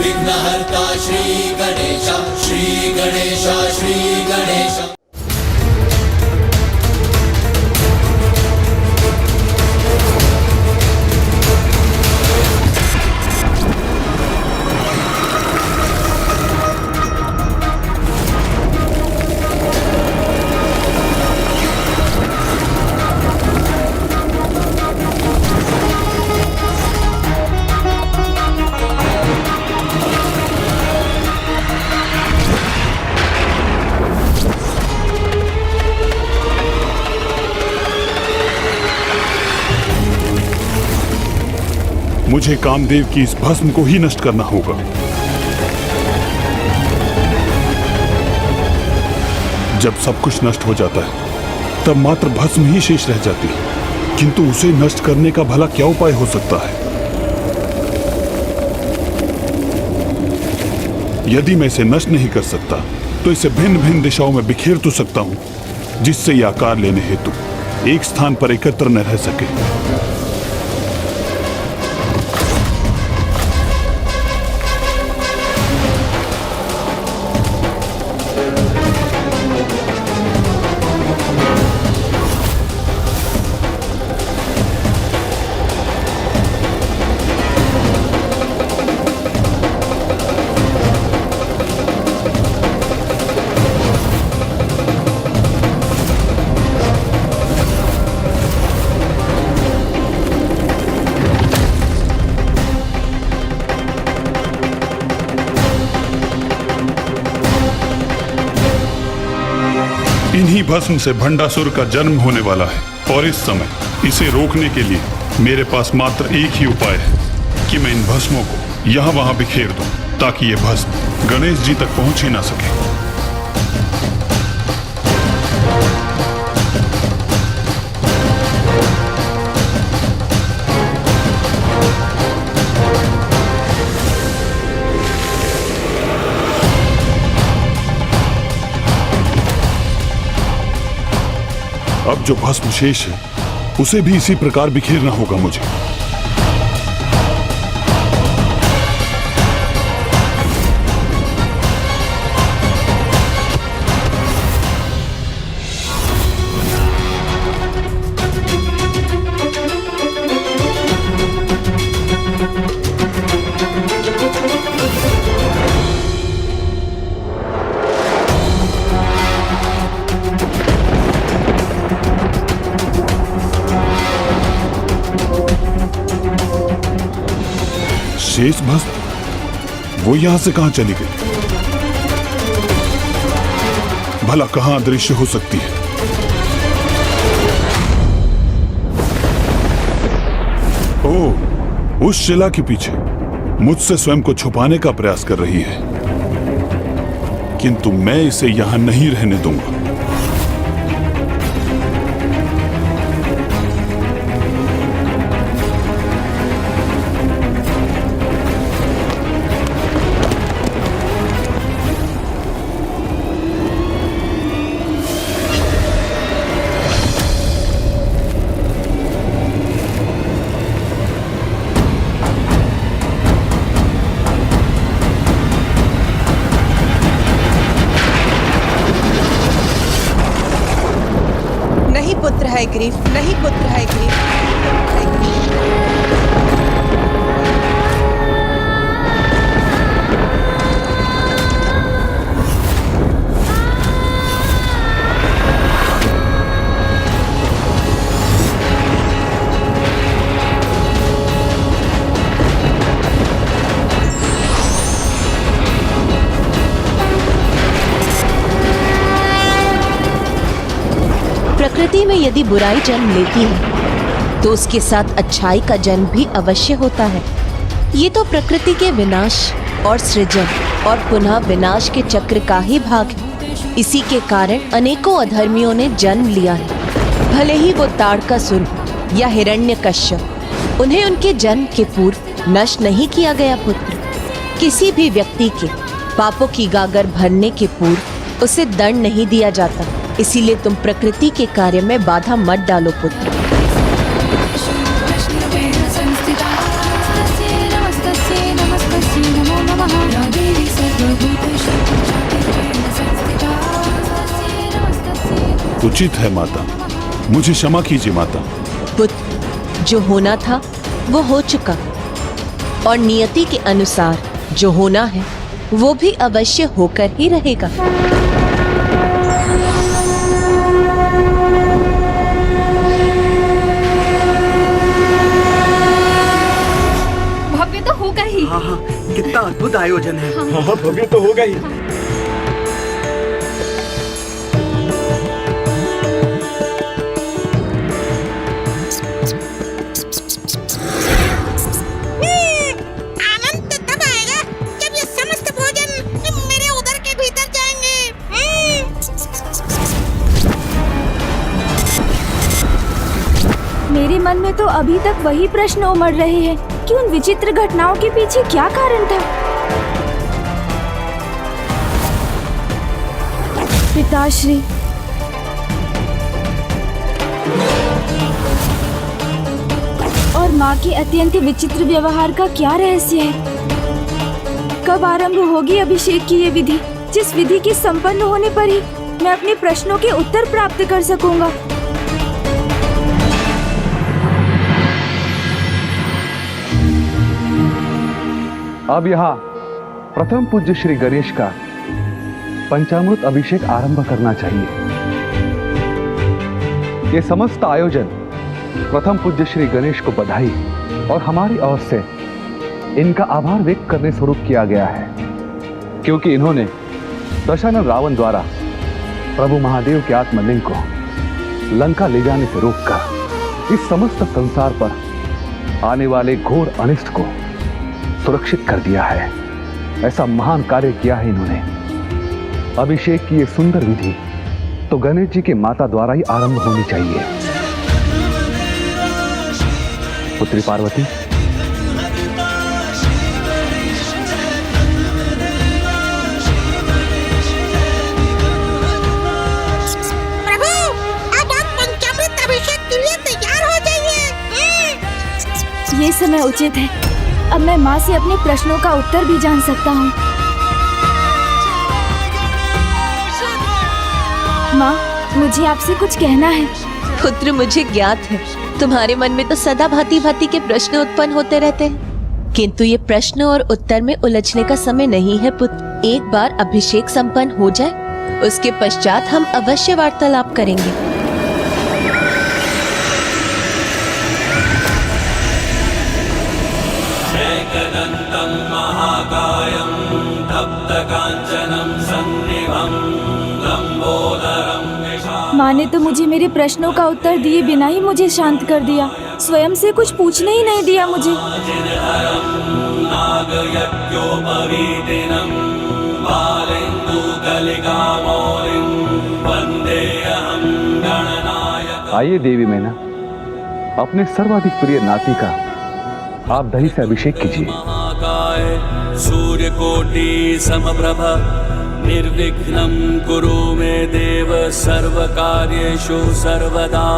विघ्नहर्ता श्री गणेश, श्री गणेश, श्री गणेश। मुझे कामदेव की इस भस्म को ही नष्ट करना होगा। जब सब कुछ नष्ट हो जाता है तब मात्र भस्म ही शेष रह जाती है, किंतु उसे नष्ट करने का भला क्या उपाय हो सकता है? यदि मैं इसे नष्ट नहीं कर सकता तो इसे भिन्न भिन्न दिशाओं में बिखेर तो सकता हूं, जिससे यह आकार लेने हेतु एक स्थान पर एकत्र न रह सके। इन्हीं भस्म से भंडासुर का जन्म होने वाला है और इस समय इसे रोकने के लिए मेरे पास मात्र एक ही उपाय है कि मैं इन भस्मों को यहाँ वहाँ बिखेर दूं, ताकि ये भस्म गणेश जी तक पहुंच ही ना सके। अब जो भस्म शेष है उसे भी इसी प्रकार बिखेरना होगा मुझे। शेष भस्म वो यहां से कहां चली गई? भला कहां अदृश्य हो सकती है? ओह, उस शिला के पीछे मुझसे स्वयं को छुपाने का प्रयास कर रही है, किंतु मैं इसे यहां नहीं रहने दूंगा। पुत्र है ग्रीफ, नहीं पुत्र है ग्रीफ। प्रकृति में यदि बुराई जन्म लेती है तो उसके साथ अच्छाई का जन्म भी अवश्य होता है। ये तो प्रकृति के विनाश और सृजन और पुनः विनाश के चक्र का ही भाग है। इसी के कारण अनेकों अधर्मियों ने जन्म लिया है, भले ही वो ताड़कासुर या हिरण्यकश्यप। उन्हें उनके जन्म के पूर्व नष्ट नहीं किया गया पुत्र। किसी भी व्यक्ति के पापों की गागर भरने के पूर्व उसे दंड नहीं दिया जाता। इसीलिए तुम प्रकृति के कार्य में बाधा मत डालो पुत्र। नमस्ते नमो नमः। उचित है माता। मुझे क्षमा कीजिए माता। पुत्र, जो होना था वो हो चुका, और नियति के अनुसार जो होना है वो भी अवश्य होकर ही रहेगा। भव्य तो होगा ही। हाँ हाँ, कितना अद्भुत आयोजन है। हाँ भव्य तो होगा ही। आनंद तब आएगा जब ये समस्त भोजन मेरे उदर के भीतर जाएंगे। मेरे मन में तो अभी तक वही प्रश्न उमड़ रहे हैं कि उन विचित्र घटनाओं के पीछे क्या कारण था। पिताश्री, और माँ के अत्यंत विचित्र व्यवहार का क्या रहस्य है? कब आरंभ होगी अभिषेक की ये विधि, जिस विधि के संपन्न होने पर ही मैं अपने प्रश्नों के उत्तर प्राप्त कर सकूंगा। अब यहाँ प्रथम पूज्य श्री गणेश का पंचामृत अभिषेक आरंभ करना चाहिए। ये समस्त आयोजन प्रथम पूज्य श्री गणेश को बधाई और हमारी ओर से इनका आभार व्यक्त करने स्वरूप किया गया है, क्योंकि इन्होंने दशानन रावण द्वारा प्रभु महादेव के आत्मलिंग को लंका ले जाने से रोककर इस समस्त संसार पर आने वाले घोर अनिष्ट को सुरक्षित कर दिया है। ऐसा महान कार्य किया है इन्होंने। अभिषेक की ये सुंदर विधि तो गणेश जी के माता द्वारा ही आरंभ होनी चाहिए। पुत्री पार्वती, प्रभु, अब आप पंचामृत अभिषेक के लिए तैयार हो जाइए। ये समय उचित है। अब मैं माँ से अपने प्रश्नों का उत्तर भी जान सकता हूँ। माँ, मुझे आपसे कुछ कहना है। पुत्र, मुझे ज्ञात है तुम्हारे मन में तो सदा भांति भांति के प्रश्न उत्पन्न होते रहते हैं, किंतु ये प्रश्न और उत्तर में उलझने का समय नहीं है पुत्र। एक बार अभिषेक संपन्न हो जाए, उसके पश्चात हम अवश्य वार्तालाप करेंगे। एकदन्तं महाकायं तप्तकाञ्चनं सन्निभं लम्बोदरं माँ ने तो मुझे मेरे प्रश्नों का उत्तर दिए बिना ही मुझे शांत कर दिया। स्वयं से कुछ पूछने ही नहीं दिया मुझे। नागयज्ञोपवीतिनं बालेन्दुकलिकामौलिं वन्देऽहं गणनायकम्। आइए देवी मैना, अपने सर्वाधिक प्रिय नाती का आप दही से अभिषेक कीजिए। महाकाय सूर्यकोटि समप्रभ निर्विघ्नं कुरु मे देव सर्वकार्येषु सर्वदा।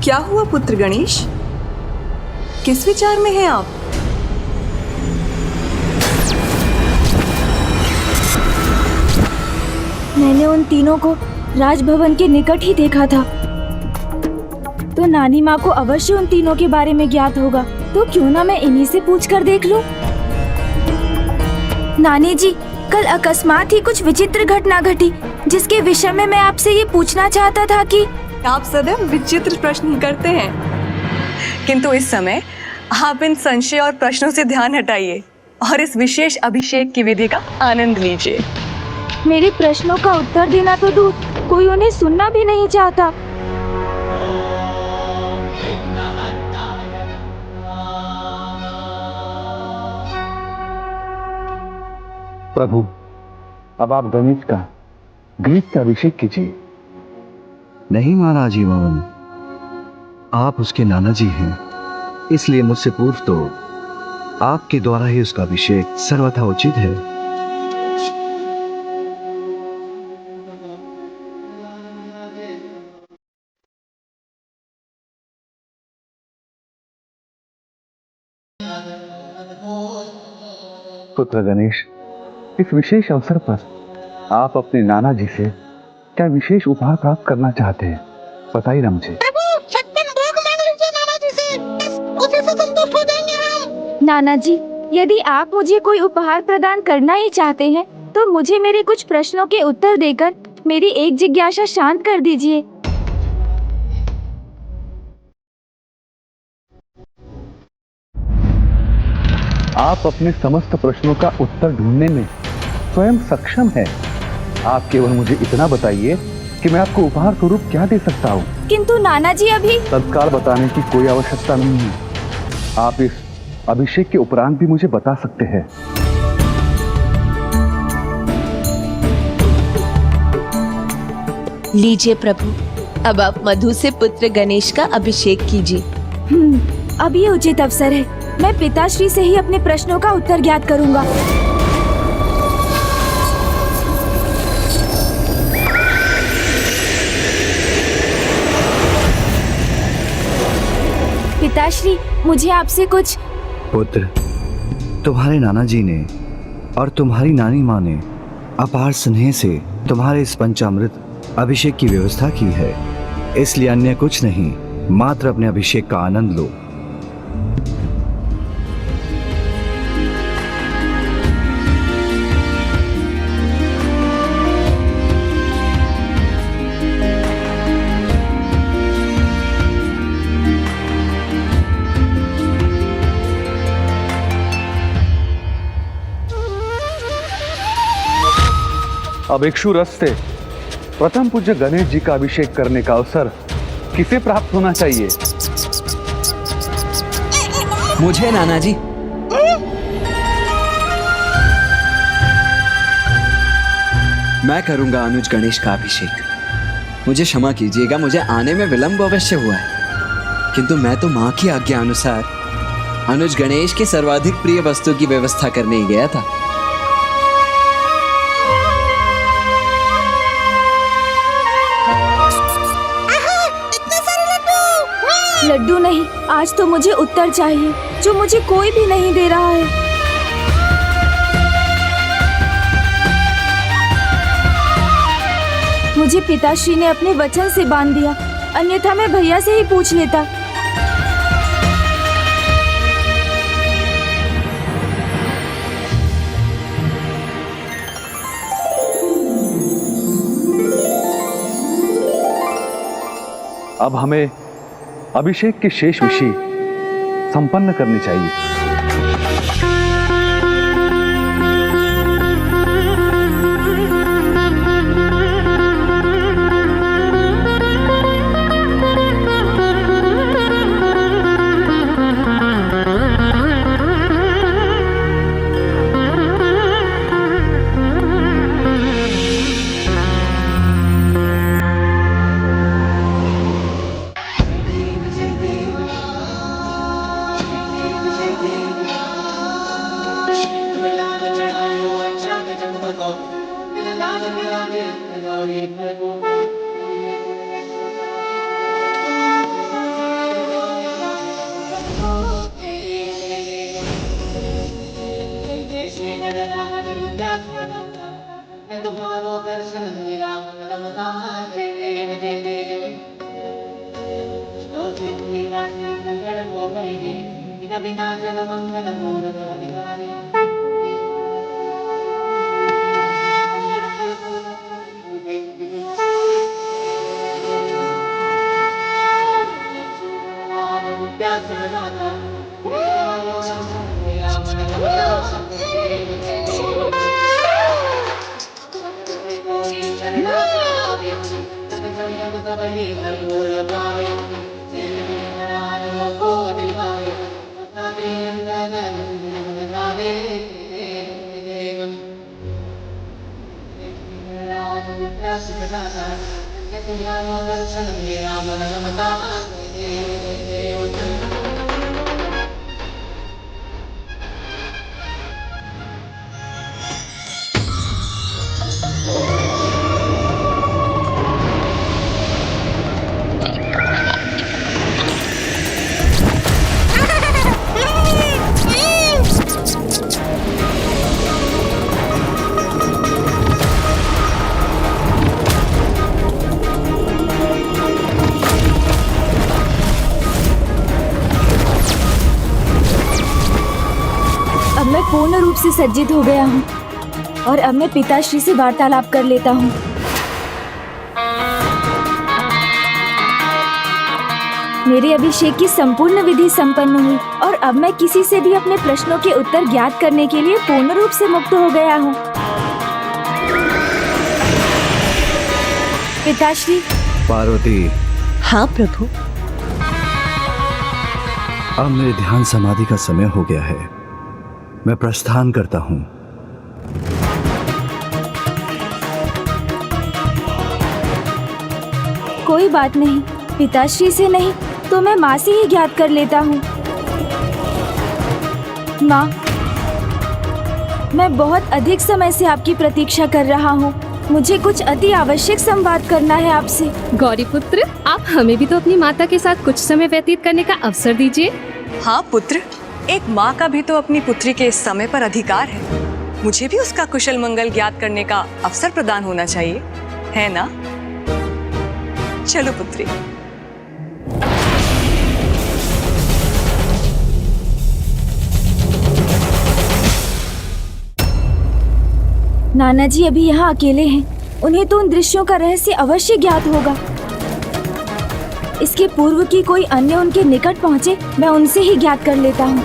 क्या हुआ पुत्र गणेश, किस विचार में हैं आप? मैंने उन तीनों को राजभवन के निकट ही देखा था, तो नानी माँ को अवश्य उन तीनों के बारे में ज्ञात होगा। तो क्यों ना मैं इन्हीं से पूछ कर देख लूं। नानी जी, कल अकस्मात ही कुछ विचित्र घटना घटी, जिसके विषय में मैं आपसे ये पूछना चाहता था कि आप सदैव विचित्र प्रश्न करते हैं, किंतु इस समय आप इन संशय और प्रश्नों से ध्यान हटाइए और इस विशेष अभिषेक की विधि का आनंद लीजिए। मेरे प्रश्नों का उत्तर देना तो दूर, कोई उन्हें सुनना भी नहीं चाहता। प्रभु, अब आप गणेश का अभिषेक कीजिए। नहीं महाराज ही मोहन, आप उसके नाना जी हैं, इसलिए मुझसे पूर्व तो आपके द्वारा ही उसका अभिषेक सर्वथा उचित है। पुत्र गणेश, इस विशेष अवसर पर आप अपने नाना जी से क्या विशेष उपहार प्राप्त करना चाहते हैं, बताइए ना मुझे। नाना जी, यदि आप मुझे कोई उपहार प्रदान करना ही चाहते हैं तो मुझे मेरे कुछ प्रश्नों के उत्तर देकर मेरी एक जिज्ञासा शांत कर दीजिए। आप अपने समस्त प्रश्नों का उत्तर ढूंढने में स्वयं सक्षम हैं। आप केवल मुझे इतना बताइए कि मैं आपको उपहार स्वरूप क्या दे सकता हूँ। किंतु नाना जी, अभी तत्काल बताने की कोई आवश्यकता नहीं है। आप इस अभिषेक के उपरांत भी मुझे बता सकते हैं। लीजिए प्रभु, अब आप मधु से पुत्र गणेश का अभिषेक कीजिए। अब ये उचित अवसर है। मैं पिताश्री से ही अपने प्रश्नों का उत्तर ज्ञात करूंगा। पिताश्री, मुझे आपसे कुछ। पुत्र, तुम्हारे नाना जी ने और तुम्हारी नानी माँ ने अपार स्नेह से तुम्हारे इस पंचामृत अभिषेक की व्यवस्था की है, इसलिए अन्य कुछ नहीं, मात्र अपने अभिषेक का आनंद लो। अब इक्षु रस से प्रथम पूज्य गणेश जी का अभिषेक करने का अवसर किसे प्राप्त होना चाहिए? मुझे नाना जी। मैं करूंगा अनुज गणेश का अभिषेक। मुझे क्षमा कीजिएगा, मुझे आने में विलंब अवश्य हुआ है, किंतु मैं तो माँ की आज्ञा अनुसार अनुज गणेश के सर्वाधिक प्रिय वस्तु की व्यवस्था करने ही गया था। लड्डू नहीं, आज तो मुझे उत्तर चाहिए जो मुझे कोई भी नहीं दे रहा है। मुझे पिताश्री ने अपने वचन से बांध दिया, अन्यथा मैं भैया से ही पूछ लेता। अब हमें अभिषेक के शेष विषय संपन्न करने चाहिए। पूर्ण रूप से सज्जित हो गया हूँ और अब मैं पिताश्री से वार्तालाप कर लेता हूँ। मेरे अभिषेक की संपूर्ण विधि संपन्न हुई और अब मैं किसी से भी अपने प्रश्नों के उत्तर ज्ञात करने के लिए पूर्ण रूप से मुक्त हो गया हूँ। पिताश्री। पार्वती। हाँ प्रभु। अब मेरे ध्यान समाधि का समय हो गया है। मैं प्रस्थान करता हूँ। कोई बात नहीं, पिताश्री से नहीं तो मैं माँ से ही ज्ञात कर लेता हूँ। माँ, मैं बहुत अधिक समय से आपकी प्रतीक्षा कर रहा हूँ। मुझे कुछ अति आवश्यक संवाद करना है आपसे। गौरी पुत्र, आप हमें भी तो अपनी माता के साथ कुछ समय व्यतीत करने का अवसर दीजिए। हाँ पुत्र, एक माँ का भी तो अपनी पुत्री के इस समय पर अधिकार है। मुझे भी उसका कुशल मंगल ज्ञात करने का अवसर प्रदान होना चाहिए, है ना? चलो पुत्री। नाना जी अभी यहाँ अकेले हैं। उन्हें तो उन दृश्यों का रहस्य अवश्य ज्ञात होगा। इसके पूर्व की कोई अन्य उनके निकट पहुँचे, मैं उनसे ही ज्ञात कर लेता हूँ।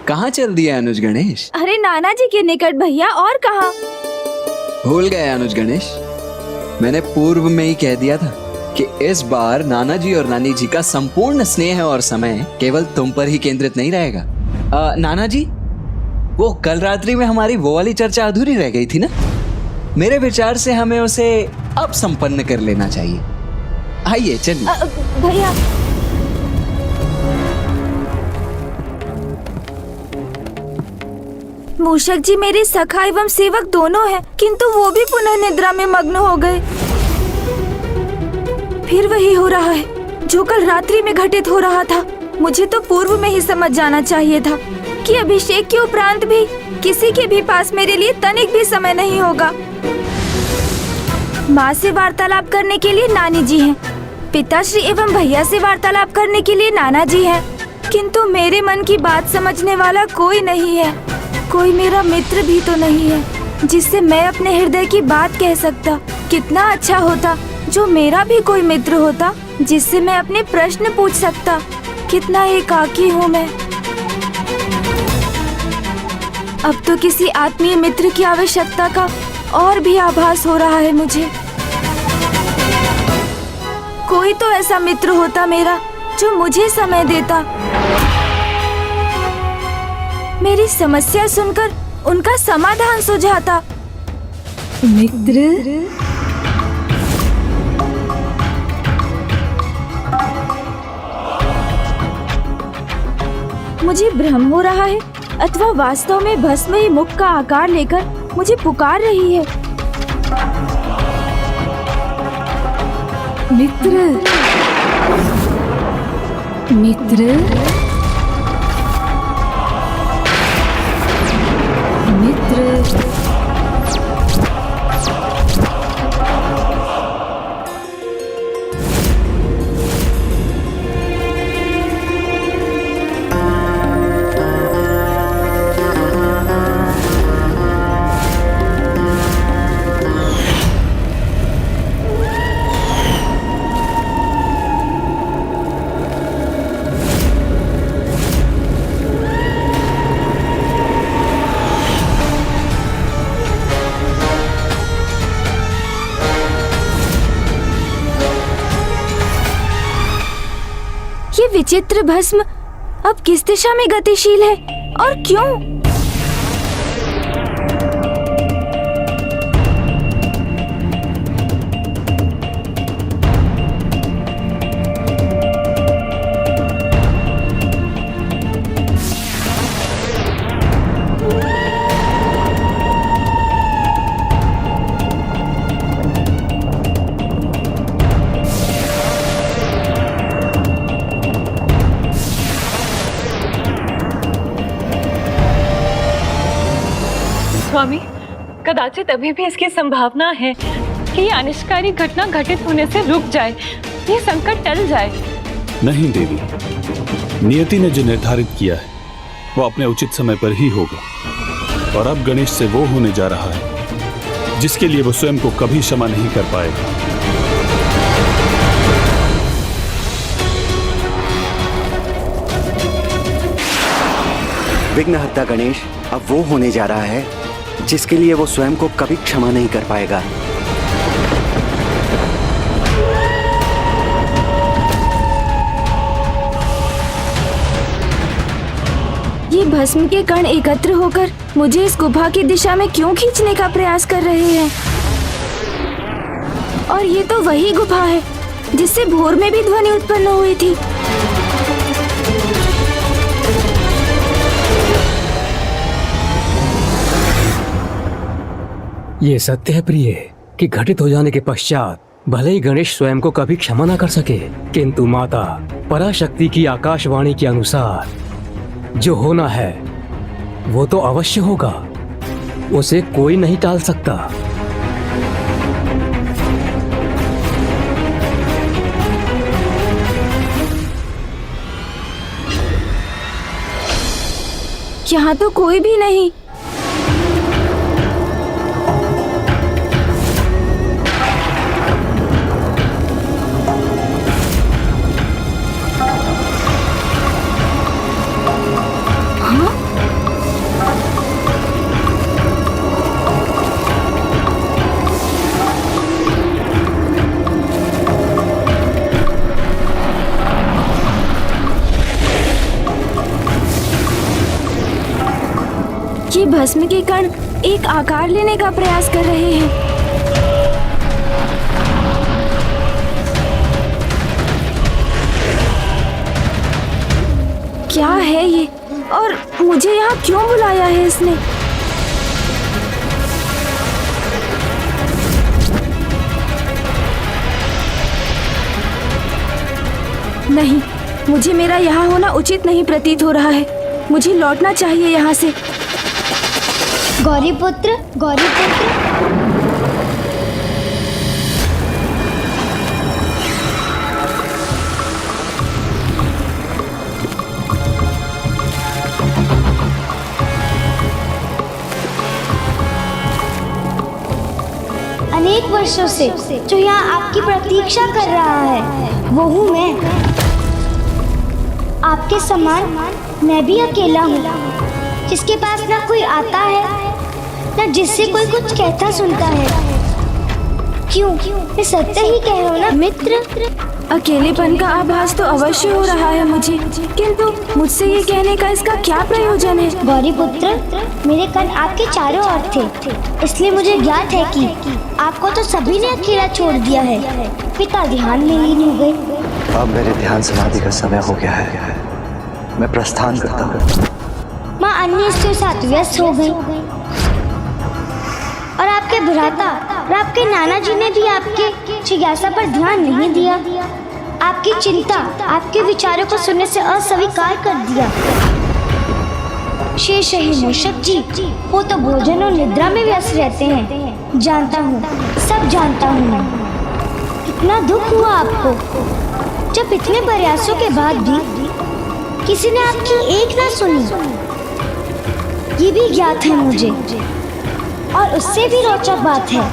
कहाँ चल दिया अनुज गणेश? अरे नाना जी के निकट भैया, और कहाँ? भूल गए अनुज गणेश? मैंने पूर्व में ही कह दिया था कि इस बार नाना जी और नानी जी का संपूर्ण स्नेह और समय केवल तुम पर ही केंद्रित नहीं रहेगा। नाना जी, वो कल रात्रि में हमारी वो वाली चर्चा अधूरी रह गई थी ना? मेरे विचार से हमें उसे अब संपन्न कर लेना चाहिए। आइए चलिए। भैया, मूषक जी मेरे सखा एवं सेवक दोनों हैं, किंतु वो भी पुनः निद्रा में मग्न हो गए। फिर वही हो रहा है जो कल रात्रि में घटित हो रहा था। मुझे तो पूर्व में ही समझ जाना चाहिए था कि अभिषेक के उपरांत भी किसी के भी पास मेरे लिए तनिक भी समय नहीं होगा। माँ से वार्तालाप करने के लिए नानी जी हैं, पिताश्री एवं भैया से वार्तालाप करने के लिए नाना जी हैं, किंतु मेरे मन की बात समझने वाला कोई नहीं है। कोई मेरा मित्र भी तो नहीं है जिससे मैं अपने हृदय की बात कह सकता। कितना अच्छा होता जो मेरा भी कोई मित्र होता जिससे मैं अपने प्रश्न पूछ सकता। कितना एकाकी हूँ मैं। अब तो किसी आत्मीय मित्र की आवश्यकता का और भी आभास हो रहा है मुझे। कोई तो ऐसा मित्र होता मेरा जो मुझे समय देता, मेरी समस्या सुनकर उनका समाधान सुझाता। मित्र? मुझे भ्रम हो रहा है अथवा वास्तव में भस्म ही मुख का आकार लेकर मुझे पुकार रही है। मित्र, मित्र, मित्र। ये विचित्र भस्म अब किस दिशा में गतिशील है और क्यों? स्वामी, कदाचित अभी भी इसकी संभावना है कि ये अनिष्टकारी घटना घटित होने से रुक जाए, ये संकट टल जाए। नहीं देवी, नियति ने जो निर्धारित किया है वो अपने उचित समय पर ही होगा, और अब गणेश से वो होने जा रहा है जिसके लिए वो स्वयं को कभी क्षमा नहीं कर पाएगा। विघ्नहर्ता गणेश अब वो होने जा रहा है जिसके लिए वो स्वयं को कभी क्षमा नहीं कर पाएगा। ये भस्म के कण एकत्र होकर मुझे इस गुफा की दिशा में क्यों खींचने का प्रयास कर रहे हैं? और ये तो वही गुफा है जिससे भोर में भी ध्वनि उत्पन्न हुई थी। ये सत्य है प्रिय कि घटित हो जाने के पश्चात भले ही गणेश स्वयं को कभी क्षमा न कर सके, किंतु माता पराशक्ति की आकाशवाणी के अनुसार जो होना है वो तो अवश्य होगा, उसे कोई नहीं टाल सकता। यहाँ तो कोई भी नहीं। ये भस्म के कण एक आकार लेने का प्रयास कर रहे हैं। क्या है ये और मुझे यहाँ क्यों बुलाया है इसने? नहीं, मुझे मेरा यहाँ होना उचित नहीं प्रतीत हो रहा है। मुझे लौटना चाहिए यहाँ से। गौरीपुत्र, गौरीपुत्र। अनेक वर्षों से जो यहाँ आपकी प्रतीक्षा कर रहा है वो हूँ मैं। आपके समान मैं भी अकेला हूँ, जिसके पास ना कोई आता है न जिससे कोई कुछ कहता सुनता है। क्यों? मैं सत्य ही कह रहा हूँ ना मित्र। अकेलेपन का आभास तो अवश्य हो रहा है मुझे, किंतु मुझसे ये कहने का इसका क्या प्रयोजन है? गौरीपुत्र, मेरे कण आपके चारों ओर थे, इसलिए मुझे ज्ञात है कि आपको तो सभी ने अकेला छोड़ दिया है। पिता ध्यान में लीन हो गए। अब मेरे ध्यान समाधि का समय हो गया है, मैं प्रस्थान करता हूँ। माँ अन्य के साथ व्यस्त हो गई और आपके भ्राता और आपके नाना जी ने भी आपके जिज्ञासा पर ध्यान नहीं दिया। आपकी चिंता, आपके विचारों को सुनने से अस्वीकार कर दिया। शेष मूषक जी वो तो भोजन और निद्रा में व्यस्त रहते हैं। जानता हूँ, सब जानता हूँ मैं। कितना दुख हुआ आपको जब इतने प्रयासों के बाद भी किसी ने आपकी एक ना सुनी। ये भी ज्ञात है मुझे, और उससे भी रोचक बात है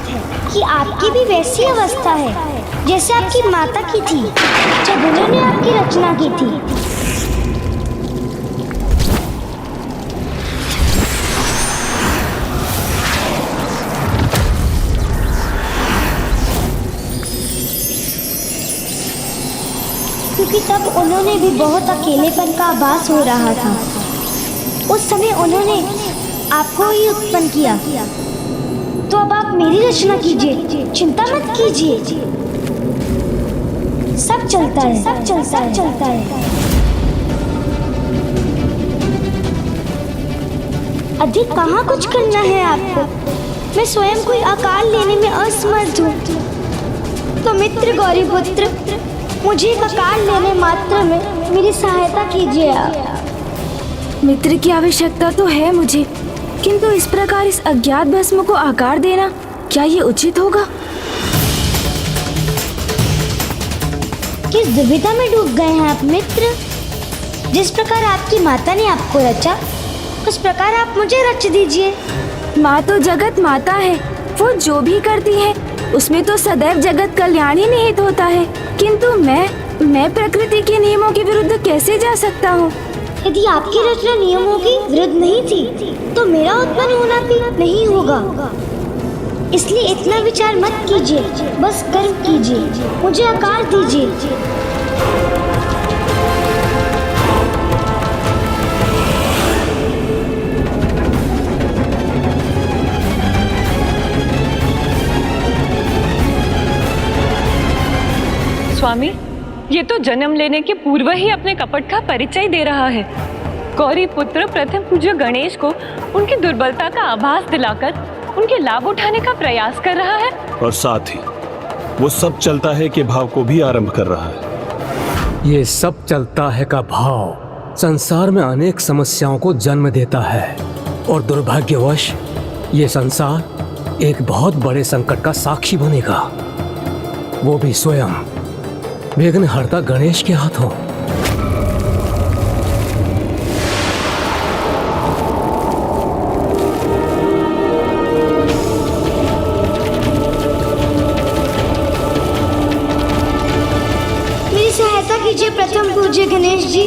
कि आपकी भी वैसी अवस्था है जैसे आपकी माता की थी जब उन्होंने आपकी रचना की थी। क्योंकि तब उन्होंने भी बहुत अकेलेपन का आभास हो रहा था। उस समय उन्होंने आपको ही उत्पन्न किया। तो अब आप मेरी रचना कीजिए, चिंता मत कीजिए। सब चलता है, सब चलता है। अधिक कहाँ कुछ करना है आपको? मैं स्वयं कोई आकार लेने में असमर्थ हूँ। तो मित्र गौरीपुत्र, मुझे एक आकार लेने मात्र में मेरी सहायता कीजिए आप। मित्र की आवश्यकता तो है मुझे, किंतु इस प्रकार इस अज्ञात भस्म को आकार देना क्या ये उचित होगा? किस दुविधा में डूब गए हैं आप मित्र? जिस प्रकार आपकी माता ने आपको रचा, उस प्रकार आप मुझे रच दीजिए। माँ तो जगत माता है, वो जो भी करती है उसमें तो सदैव जगत कल्याण ही निहित होता है। किंतु मैं प्रकृति के नियमों के विरुद्ध कैसे जा सकता हूँ? यदि आपकी रचना नियमों की विरुद्ध नहीं थी, तो मेरा उत्पन्न होना भी नहीं होगा। इसलिए इतना विचार मत कीजिए, बस कर्म कीजिए, मुझे आकार दीजिए। स्वामी, ये तो जन्म लेने के पूर्व ही अपने कपट का परिचय दे रहा है। गौरी पुत्र प्रथम पूज्य गणेश को उनकी दुर्बलता का आभास दिलाकर उनके लाभ उठाने का प्रयास कर रहा है, और साथ ही वो सब चलता है कि भाव को भी आरंभ कर रहा है। ये सब चलता है का भाव संसार में अनेक समस्याओं को जन्म देता है, और दुर्भाग्यवश ये संसार एक बहुत बड़े संकट का साक्षी बनेगा, वो भी स्वयं विघ्नहर्ता गणेश के हाथों। मेरी सहायता कीजिए प्रथम पूज्य गणेश जी।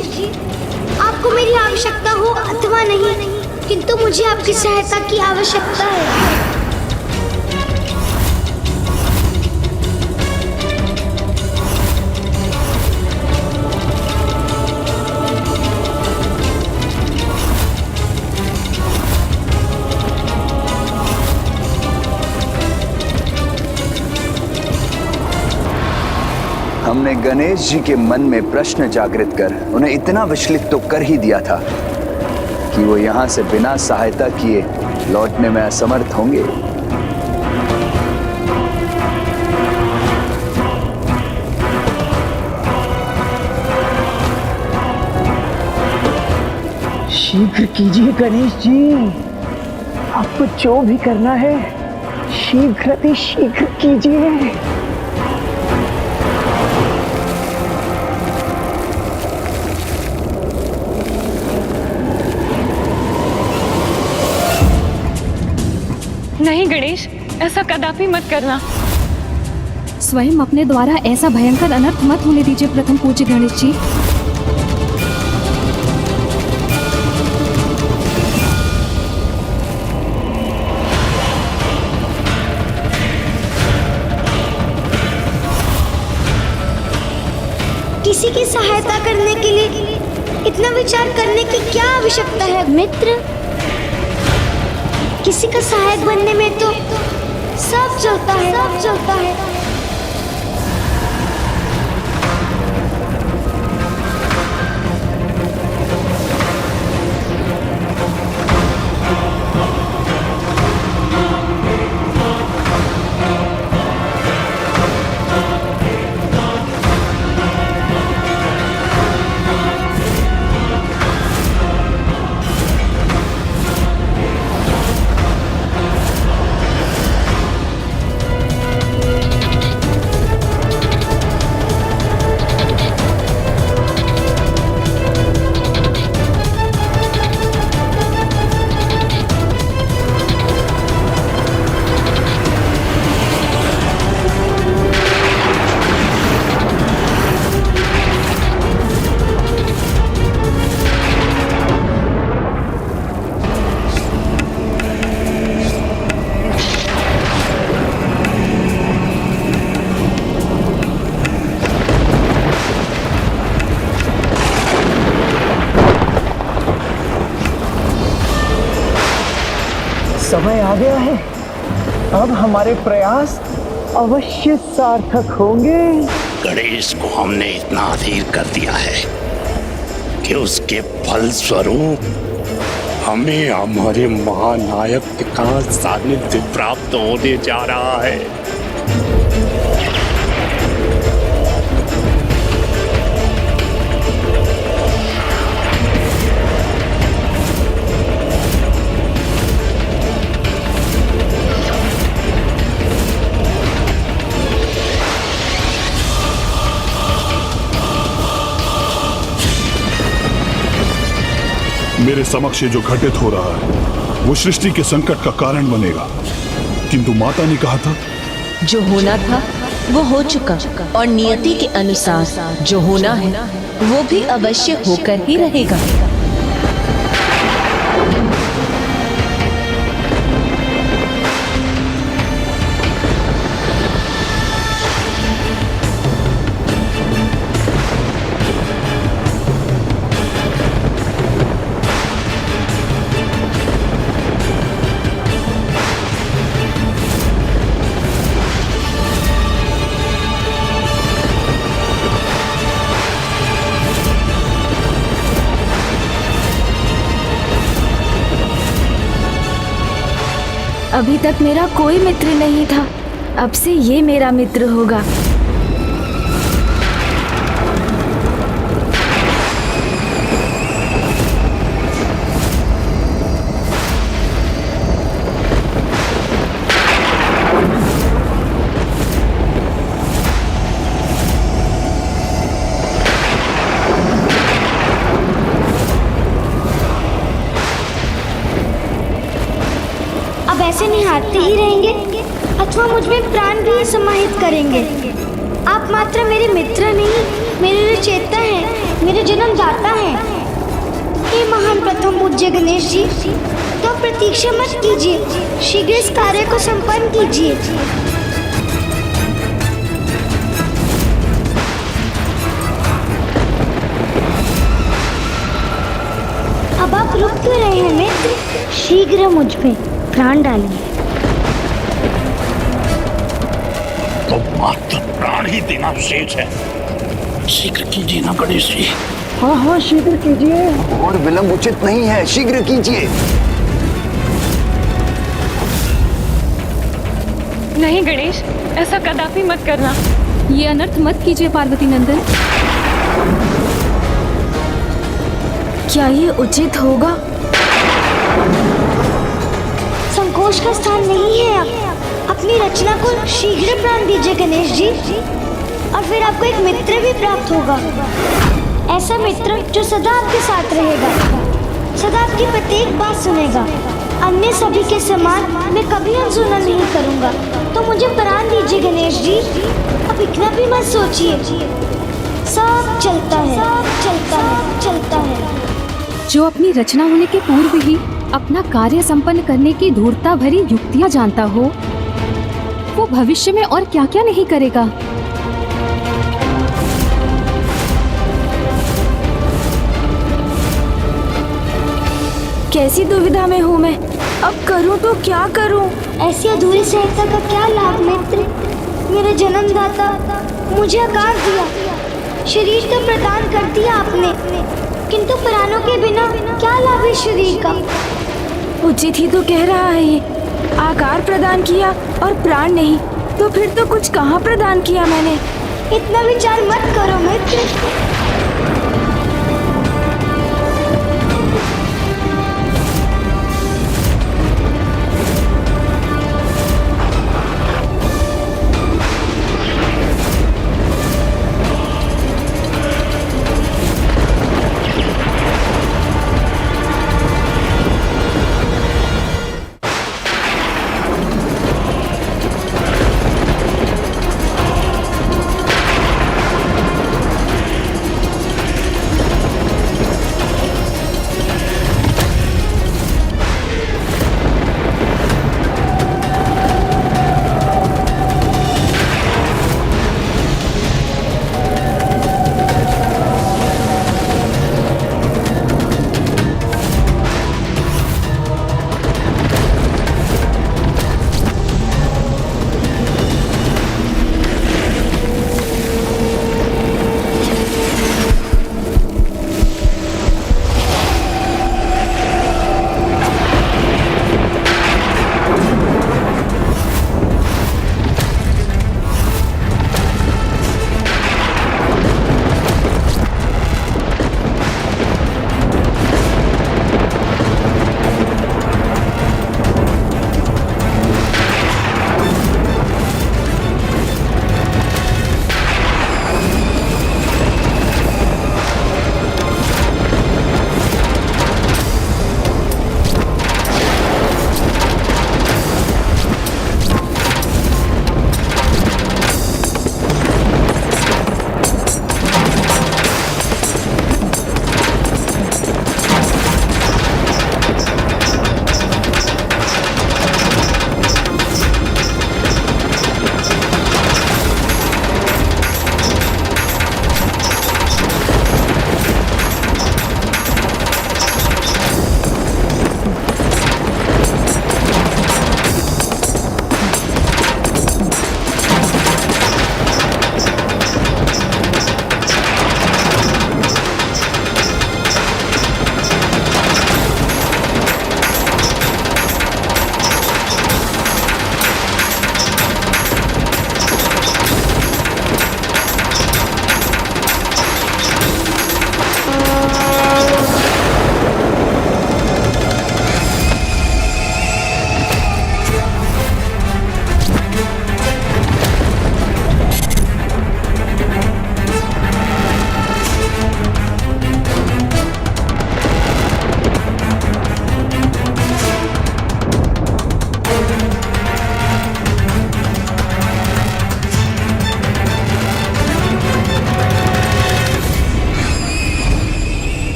आपको मेरी आवश्यकता हो अथवा नहीं, किंतु मुझे आपकी सहायता की आवश्यकता है। हमने गणेश जी के मन में प्रश्न जागृत कर उन्हें इतना विचलित तो कर ही दिया था कि वो यहाँ से बिना सहायता किए लौटने में असमर्थ होंगे। शीघ्र कीजिए गणेश जी, आपको जो भी करना है शीघ्र कीजिए। नहीं गणेश, ऐसा कदापि मत करना। स्वयं अपने द्वारा ऐसा भयंकर अनर्थ मत होने दीजिए प्रथम पूज्य गणेश जी। किसी की सहायता करने के लिए इतना विचार करने की क्या आवश्यकता है मित्र? किसी का सहायक बनने में तो सब चलता है। समय आ गया है, अब हमारे प्रयास अवश्य सार्थक होंगे। गणेश को हमने इतना अधीर कर दिया है कि उसके फल स्वरूप हमें हमारे महानायक का सानिध्य प्राप्त होने जा रहा है। मेरे समक्ष ये जो घटित हो रहा है वो सृष्टि के संकट का कारण बनेगा, किंतु माता ने कहा था जो होना था वो हो चुका और नियति के अनुसार जो होना है वो भी अवश्य होकर ही रहेगा। अभी तक मेरा कोई मित्र नहीं था, अब से ये मेरा मित्र होगा। अब ऐसे निहारते ही रहेंगे अथवा मुझ में प्राण भी समाहित करेंगे। आप मात्र मेरे मित्र नहीं, मेरे चेता हैं, मेरे जन्मदाता हैं। हे महान प्रथम पूज्य गणेश जी, तो प्रतीक्षा मत कीजिए, शीघ्र इस कार्य को संपन्न कीजिए। अब आप रुक क्यों रहे हैं मित्र? शीघ्र मुझ पे प्राण डालिए। तो मात्र प्राण ही देना शेष है, शीघ्र कीजिए ना गणेश जी। हाँ हाँ शीघ्र कीजिए। और विलंब उचित नहीं है, शीघ्र कीजिए। नहीं गणेश, ऐसा कदापि मत करना। ये अनर्थ मत कीजिए पार्वती नंदन। क्या ये उचित होगा? संकोच का स्थान नहीं है। आप अपनी रचना को शीघ्र प्राण दीजिए गणेश जी, और फिर आपको एक मित्र भी प्राप्त होगा। ऐसा मित्र जो सदा आपके साथ रहेगा, सदा आपकी प्रत्येक बात सुनेगा। अन्य सभी के समान मैं कभी अनसुना नहीं करूंगा। तो मुझे प्राण दीजिए गणेश जी, अब इतना भी मत सोचिए। सब चलता है, सब चलता है, चलता है। जो अपनी रचना होने के पूर्व ही अपना कार्य संपन्न करने की धूर्ता भरी युक्तियां जानता हो, वो भविष्य में और क्या क्या नहीं करेगा। कैसी दुविधा में हूँ मैं, अब करूँ तो क्या करूँ? ऐसी अधूरी सहायता का क्या लाभ मित्र? मेरे जन्मदाता, मुझे आकार दिया, शरीर तो प्रदान कर दिया आपने, किंतु प्राणों के बिना क्या लाभ है शरीर का? उचित ही तो कह रहा है ये, आकार प्रदान किया और प्राण नहीं, तो फिर तो कुछ कहाँ प्रदान किया मैंने? इतना विचार मत करो मित्र।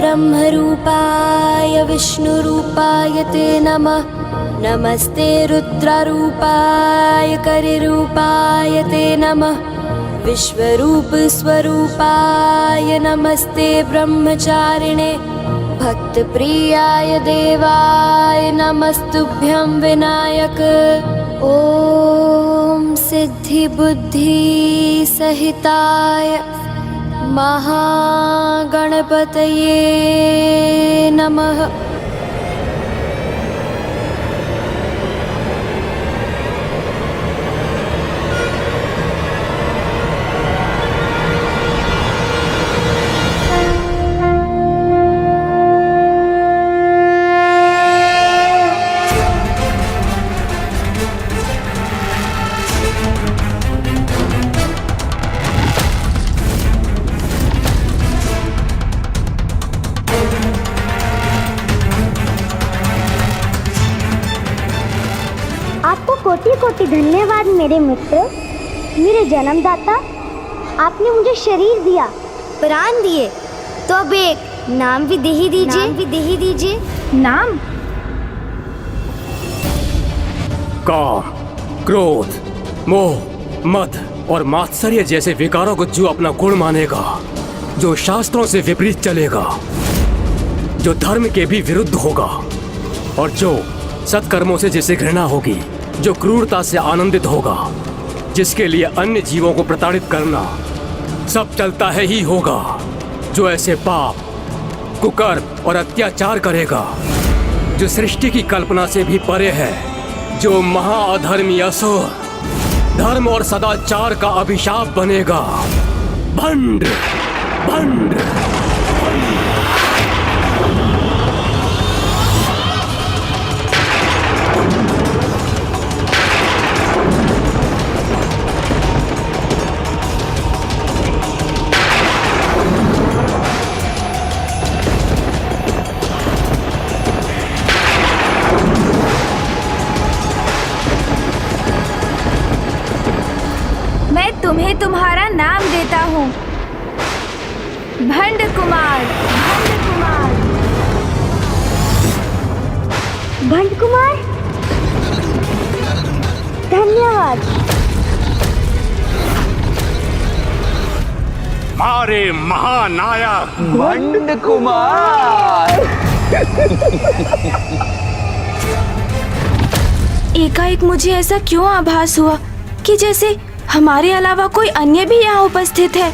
ब्रह्मरूपाय विष्णुरूपाय ते नमः। नमस्ते रुद्ररूपाय करिरूपाय ते नमः। विश्वरूप स्वरूपाय नमस्ते ब्रह्मचारिणे। भक्तप्रियाय देवाय नमस्तुभ्यं विनायक। ॐ सिद्धि बुद्धि सहिताय महागणपतये नमः। आपको कोटि कोटि धन्यवाद मेरे मित्र, मेरे जन्मदाता। आपने मुझे शरीर दिया, प्राण दिए, तो अब एक नाम भी दे ही दीजिए। नाम? काम, क्रोध, मोह, मद और मात्सर्य जैसे विकारों को जो अपना गुण मानेगा, जो शास्त्रों से विपरीत चलेगा, जो धर्म के भी विरुद्ध होगा और जो सत्कर्मों से जिसे घृणा होगी, जो क्रूरता से आनंदित होगा, जिसके लिए अन्य जीवों को प्रताड़ित करना सब चलता है ही होगा, जो ऐसे पाप, कुकर्म और अत्याचार करेगा, जो सृष्टि की कल्पना से भी परे है, जो महाअधर्मी असुर, धर्म और सदाचार का अभिशाप बनेगा। भंड, भंड। तुम्हें तुम्हारा नाम देता हूँ, भंड कुमार। भंड कुमार, धन्यवाद। हमारे महानायक भंड कुमार। एकाएक मुझे ऐसा क्यों आभास हुआ कि जैसे हमारे अलावा कोई अन्य भी यहाँ उपस्थित है।